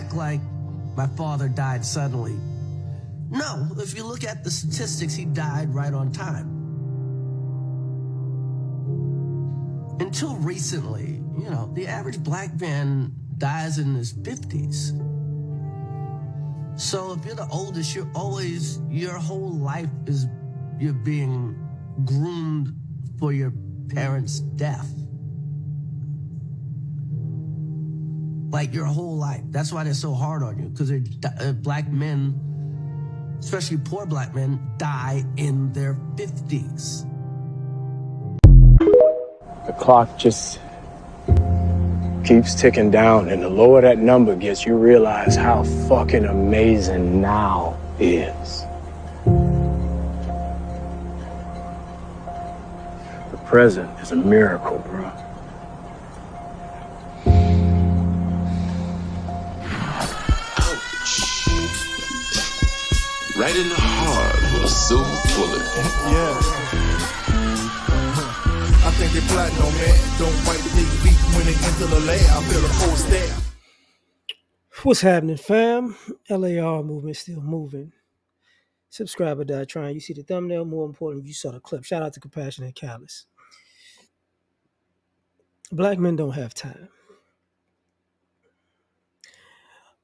act like my father died suddenly. No, if you look at the statistics, he died right on time. Until recently, the average black man dies in his 50s. So if you're the oldest, your whole life you're being groomed for your parents' death. Like your whole life. That's why they're so hard on you, because black men, especially poor black men, die in their 50s. The clock just keeps ticking down, and the lower that number gets, you realize how fucking amazing now is. The present is a miracle, bro. Right in the heart with a silver bullet. Yeah. I think they plotting on man. Don't wipe their feet when they enter the lab. I feel a cold stare. What's happening, fam? L.A.R. movement still moving. Subscribe or die trying. You see the thumbnail. More important, you saw the clip. Shout out to Compassionate Callous. Black men don't have time.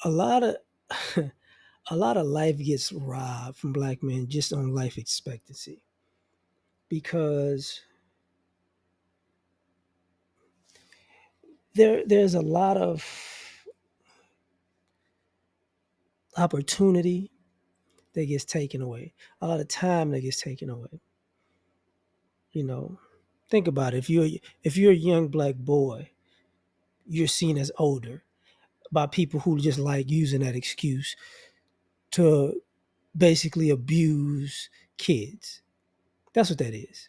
A lot of life gets robbed from black men just on life expectancy, because there's a lot of opportunity that gets taken away, a lot of time that gets taken away. Think about it. If you're a young black boy, you're seen as older by people who just like using that excuse to basically abuse kids. That's what that is.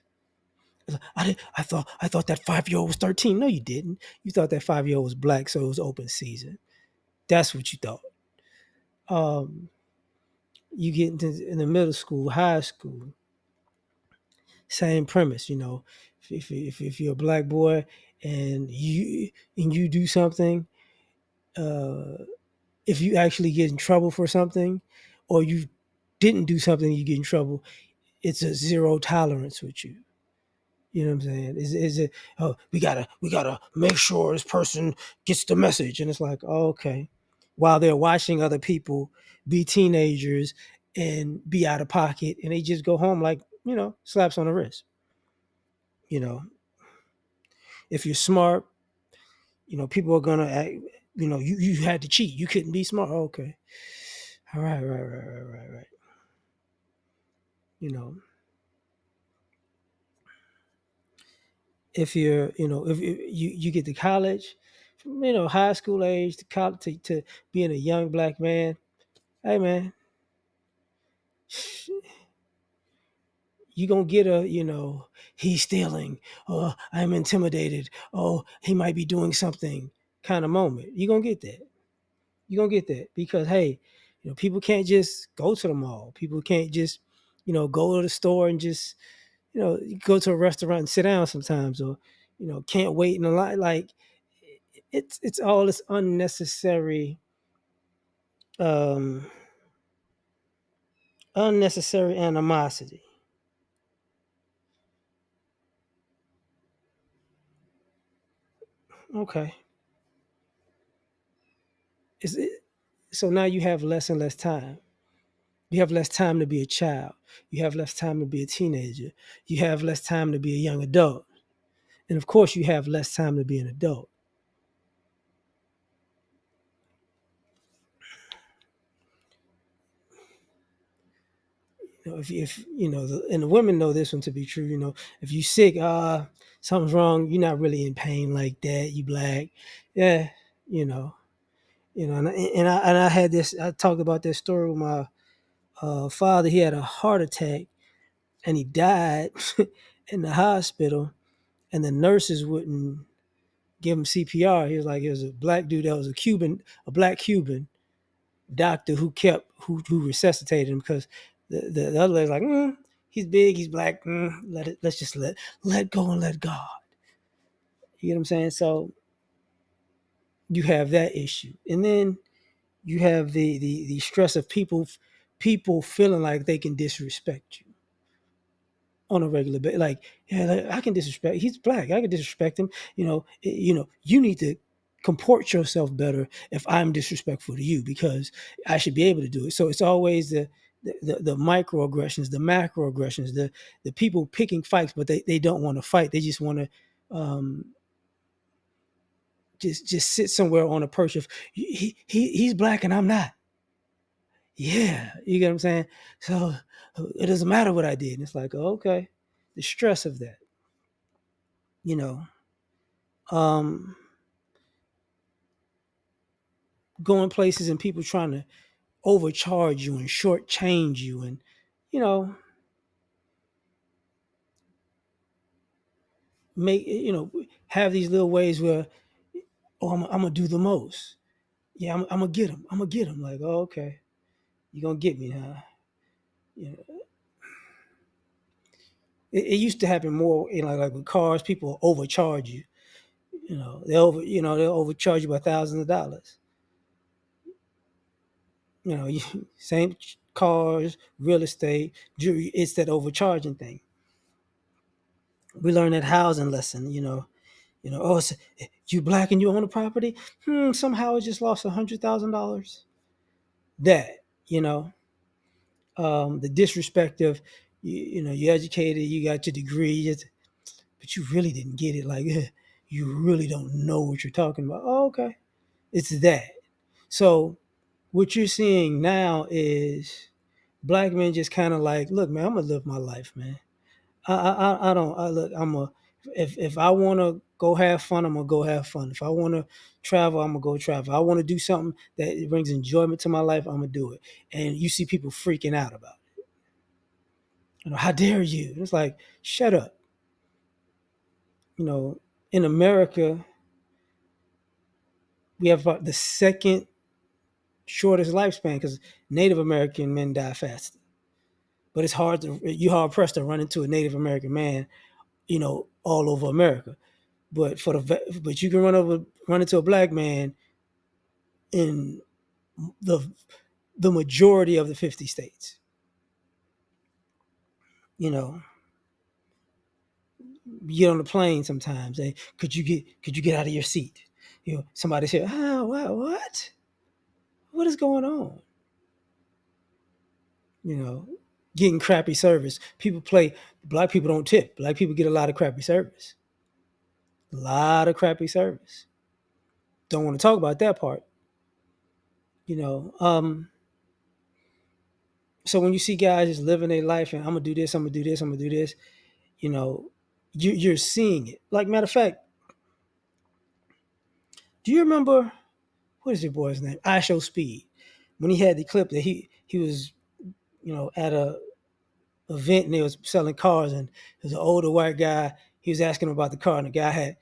I thought that 5-year-old was 13. No, you didn't. You thought that 5-year-old was black, so it was open season. That's what you thought. You get in the middle school, high school, same premise. If you're a black boy and you do something, if you actually get in trouble for something, or you didn't do something, you get in trouble, it's a zero tolerance with you. You know what I'm saying? Is it? Oh, we gotta make sure this person gets the message, and it's like, oh, okay, while they're watching other people be teenagers and be out of pocket, and they just go home like, slaps on the wrist. If you're smart, people are gonna act. You had to cheat. You couldn't be smart. Oh, okay, all right. If you're, if you get to college, from high school age to college, to being a young black man, hey man, you gonna get a, he's stealing, or I'm intimidated, oh, he might be doing something kind of moment. You're gonna get that. Because hey, people can't just go to the mall. People can't just, go to the store and just, go to a restaurant and sit down sometimes, or, can't wait in a line. Like, it's all this unnecessary animosity. Okay. So now you have less and less time. You have less time to be a child. You have less time to be a teenager. You have less time to be a young adult. And of course, you have less time to be an adult. If and the women know this one to be true. If you sick, something's wrong. You're not really in pain like that. You black, yeah. And I had this. I talked about this story with my father. He had a heart attack, and he died in the hospital. And the nurses wouldn't give him CPR. He was like, it was a black dude that was a black Cuban doctor who resuscitated him, because the other lady's like, he's big, he's black, let's just let go and let God. You know what I'm saying? So you have that issue. And then You have the stress of people feeling like they can disrespect you on a regular basis. Like, yeah, like, I can disrespect. He's black. I can disrespect him. You need to comport yourself better if I'm disrespectful to you because I should be able to do it. So it's always the microaggressions, the macroaggressions, the people picking fights, but they don't want to fight. They just want to just sit somewhere on a perch of he's black and I'm not. Yeah, you get what I'm saying? So it doesn't matter what I did. And it's like, okay, the stress of that, you know, um, going places and people trying to overcharge you and shortchange you and, you know, have these little ways where, oh, I'm gonna do the most. Yeah, I'm gonna get him. I'm gonna get him. Like, oh, okay, you're gonna get me, huh? You know, it used to happen more, like with cars, people overcharge you. They'll overcharge you by thousands of dollars. Same cars, real estate, jewelry. It's that overcharging thing. We learned that housing lesson. Oh, you black and you own a property. Somehow it just lost $100,000. That you know, the disrespect of you educated, you got your degree, but you really didn't get it. Like you really don't know what you're talking about. Oh, okay, it's that. So what you're seeing now is black men just kind of like, look, man, I'm gonna live my life, man. I don't. I look. If I want to go have fun, I'm gonna go have fun. If I want to travel, I'm gonna go travel. If I want to do something that brings enjoyment to my life, I'm gonna do it. And you see people freaking out about it. How dare you? It's like, shut up. In America, we have about the second shortest lifespan because Native American men die faster. But you're hard pressed to run into a Native American man, all over America. But you can run into a black man in the the majority of the 50 states. You know, you get on the plane sometimes. Could you get out of your seat? Somebody said, "Oh, what is going on?" You know, getting crappy service. Black people don't tip. Black people get a lot of crappy service. A lot of crappy service. Don't want to talk about that part. You know, so when you see guys just living their life and I'm gonna do this, I'm gonna do this, I'm gonna do this, you know, you're seeing it. Like, matter of fact, do you remember what is your boy's name? I Show Speed, when he had the clip that he was at a event and they was selling cars and there's an older white guy. He was asking him about the car and the guy had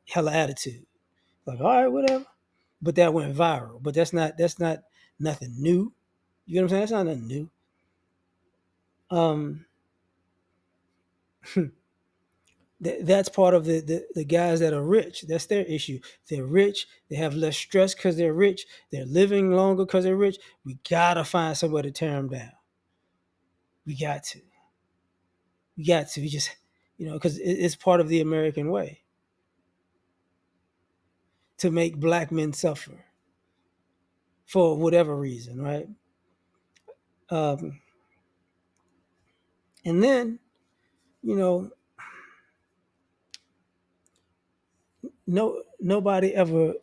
hella attitude. Like, all right, whatever. But that went viral. But that's not nothing new. You know what I'm saying? That's not nothing new. Um, that's part of the guys that are rich. That's their issue. They're rich. They have less stress because they're rich. They're living longer because they're rich. We gotta find somewhere to tear them down. We got to. We got to. We just, because it's part of the American way to make black men suffer for whatever reason, right? And then, you know, nobody ever,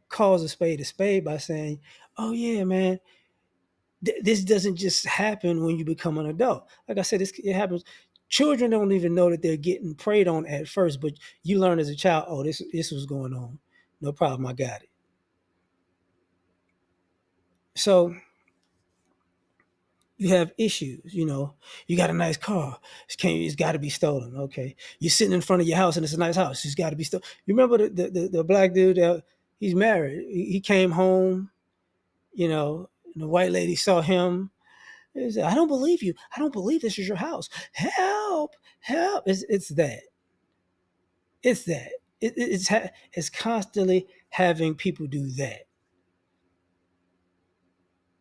calls a spade by saying, "Oh yeah, man, this doesn't just happen when you become an adult." Like I said, it happens. Children don't even know that they're getting preyed on at first, but you learn as a child, oh, this was going on. No problem, I got it. So you have issues. You got a nice car. It's got to be stolen. Okay, you're sitting in front of your house and it's a nice house. It's got to be stolen. You remember the black dude that he's married? He came home. And the white lady saw him. He said, "I don't believe you. I don't believe this is your house. Help! Help!" It's that. It's that. It's constantly having people do that.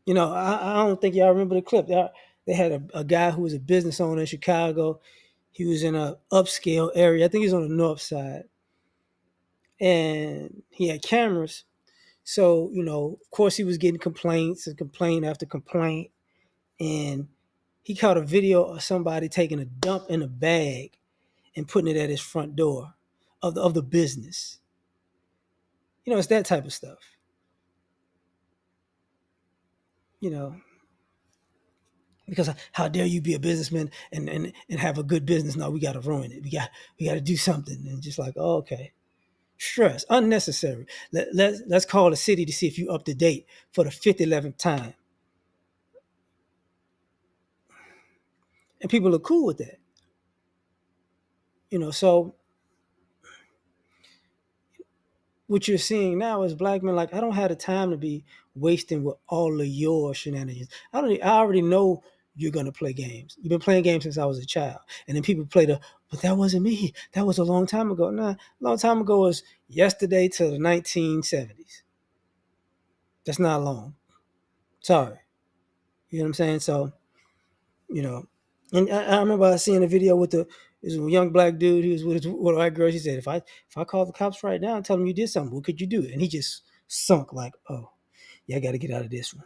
You know, I don't think y'all remember the clip. They had a guy who was a business owner in Chicago. He was in a upscale area. I think he's on the north side, and he had cameras. So, you know, of course, he was getting complaints and complaint after complaint, and he caught a video of somebody taking a dump in a bag and putting it at his front door of the business. You know, it's that type of stuff. You know, because how dare you be a businessman and have a good business? No, we got to ruin it. We got to do something, and just like, oh, okay, stress unnecessary. Let's call the city to see if you up to date for the 11th time, and people are cool with that. You know, so what you're seeing now is black men like, I don't have the time to be wasting with all of your shenanigans. I already know you're gonna play games. You've been playing games since I was a child. And then people play but that wasn't me. That was a long time ago. Nah, a long time ago was yesterday to the 1970s. That's not long. Sorry. You know what I'm saying? So, you know, and I remember seeing a video with this young black dude. He was with a white girl. She said, if I call the cops right now and tell them you did something, what could you do? And he just sunk like, oh, yeah, I got to get out of this one.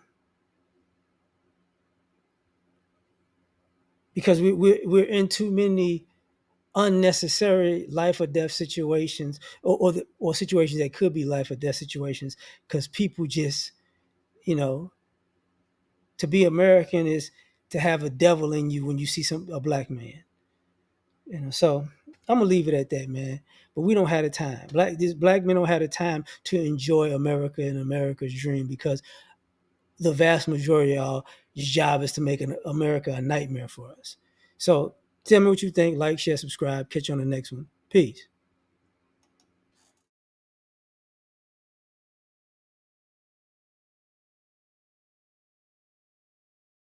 Because we're in too many unnecessary life or death situations, or situations that could be life or death situations, because people just, you know, to be American is to have a devil in you when you see a black man. You know, so I'm gonna leave it at that, man. But we don't have the time. These black men don't have the time to enjoy America and America's dream, because the vast majority of our job is to make America a nightmare for us. So tell me what you think. Like, share, subscribe. Catch you on the next one. Peace.